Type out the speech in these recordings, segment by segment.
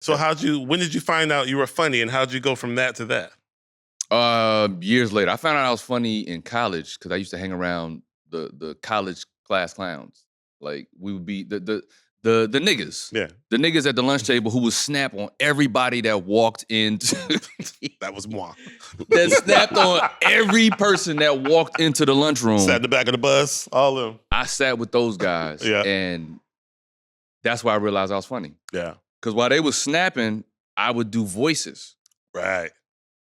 So when did you find out you were funny, and how'd you go from that to that? Years later. I found out I was funny in college because I used to hang around the college class clowns. Like we would be the niggas. Yeah. The niggas at the lunch table who would snap on everybody that walked into That was moi. that snapped on every person that walked into the lunchroom. Sat in the back of the bus, all of them. I sat with those guys. Yeah. And that's why I realized I was funny. Yeah. Because while they was snapping, I would do voices. Right.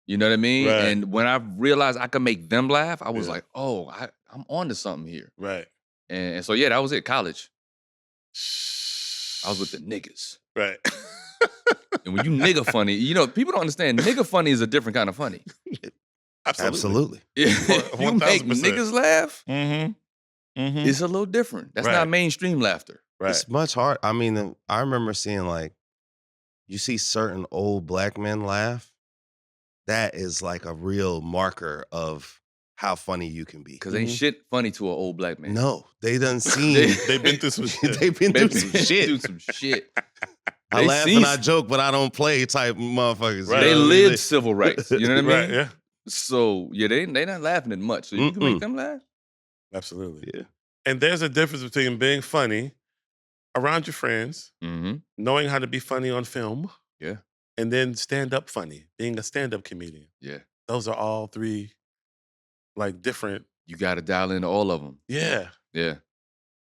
You know what I mean? Right. And when I realized I could make them laugh, I was Yeah. like, oh, I'm on to something here. Right. And so, yeah, that was it, college. I was with the niggas. Right. And when you nigga funny, you know, people don't understand, nigga funny is a different kind of funny. Absolutely. You make 1000%. niggas laugh, Mm-hmm. it's a little different. That's Right. not mainstream laughter. Right. It's much hard. I mean, I remember seeing like, you see certain old black men laugh. That is like a real marker of how funny you can be. Because ain't shit funny to an old black man. No, they done seen. They've been through some shit. They've been through some shit. Do some shit. I They laugh seen and I joke, but I don't play type motherfuckers. Right. They You know? lived civil rights. You know what I mean? Right, yeah. So, yeah, they not laughing at much. So you can make them laugh. Absolutely. Yeah. And there's a difference between being funny around your friends, Mm-hmm. knowing how to be funny on film, Yeah. and then stand-up funny, being a stand-up comedian. Yeah. Those are all three, like, different. You got to dial into all of them. Yeah. Yeah.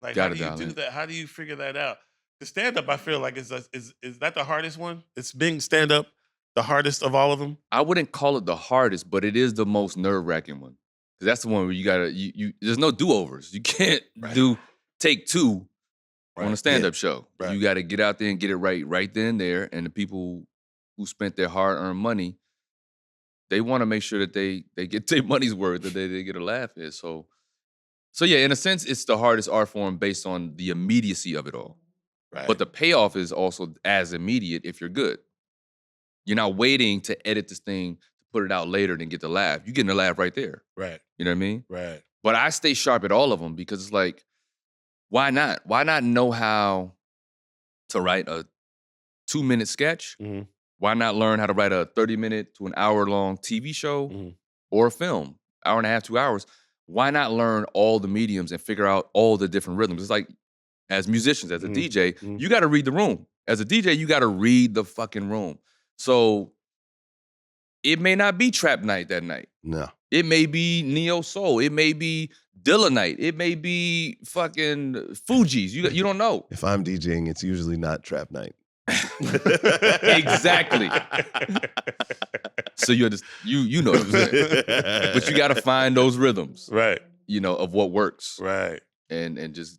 Like, Gotta how do you dial do in. that? How do you figure that out? The stand-up, I feel like, is that the hardest one? It's being stand-up the hardest of all of them? I wouldn't call it the hardest, but it is the most nerve-wracking one. Because that's the one where you got to, there's no do-overs. You can't do take two on a stand-up show. Right. You got to get out there and get it right then and there. And the people who spent their hard-earned money, they want to make sure that they get their money's worth, that they get a laugh at. So yeah, in a sense, it's the hardest art form based on the immediacy of it all. Right. But the payoff is also as immediate if you're good. You're not waiting to edit this thing to put it out later and get the laugh. You're getting the laugh right there. Right. You know what I mean? Right. But I stay sharp at all of them because it's like, why not? Why not know how to write a 2-minute sketch? Mhm. Why not learn how to write a 30-minute to an hour-long TV show Mhm. or a film, hour and a half, 2 hours? Why not learn all the mediums and figure out all the different rhythms? It's like, as musicians, as a DJ, you got to read the room. As a DJ, you got to read the fucking room. So it may not be trap night that night. No. It may be neo soul. It may be Dilla night. It may be fucking Fuji's. You don't know. If I'm DJing, it's usually not trap night. Exactly. So you know what I'm saying. But you got to find those rhythms, Right. you know, of what works, Right. and just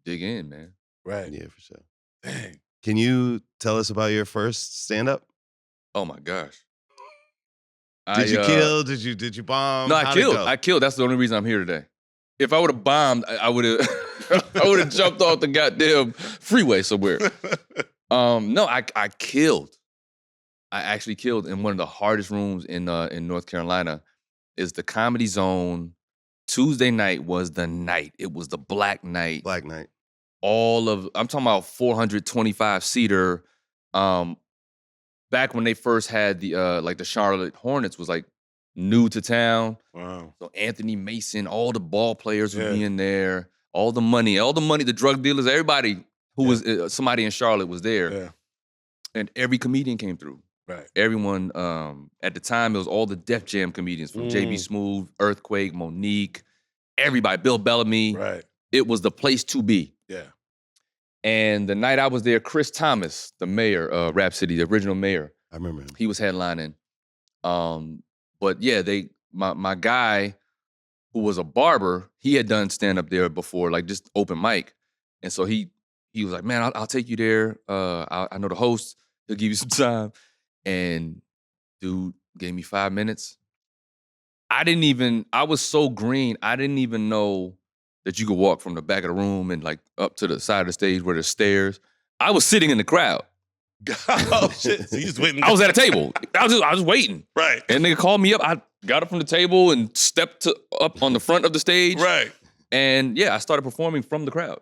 dig in, man. Right. Yeah, for sure. Dang. Can you tell us about your first stand-up? Oh my gosh. Did you kill? Did you bomb? No, I How'd it killed. go? I killed. That's the only reason I'm here today. If I would have bombed, I would have I would have jumped off the goddamn freeway somewhere. No, I killed. I actually killed in one of the hardest rooms in North Carolina. Is the Comedy Zone. Tuesday night was the night. It was the Black Night. Black Night. I'm talking about 425 seater. Back when they first had the like the Charlotte Hornets was like new to town. Wow. So Anthony Mason, all the ball players would be in there. All the money, the drug dealers, everybody who was somebody in Charlotte was there. Yeah. And every comedian came through. Right. Everyone, at the time, it was all the Def Jam comedians from JB Smooth, Earthquake, Monique, everybody, Bill Bellamy. Right. It was the place to be. Yeah. And the night I was there, Chris Thomas, the mayor of Rap City, the original mayor, I remember him. he was headlining. But yeah, my guy who was a barber, he had done stand-up there before, like just open mic. And so he was like, man, I'll take you there. I know the host. He'll give you some time. And dude gave me 5 minutes. I was so green, I didn't even know that you could walk from the back of the room and like up to the side of the stage where there's stairs. I was sitting in the crowd. Oh shit! So you just waiting. I was at a table. I was waiting. Right. And nigga called me up. I got up from the table and stepped up on the front of the stage. Right. And yeah, I started performing from the crowd.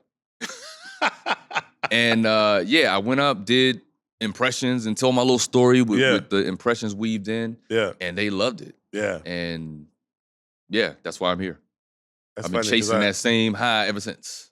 And yeah, I went up, did impressions and told my little story with, Yeah. with the impressions weaved in, Yeah. and they loved it. Yeah. And yeah, that's why I'm here. That's I've been funny 'cause chasing that same high ever since.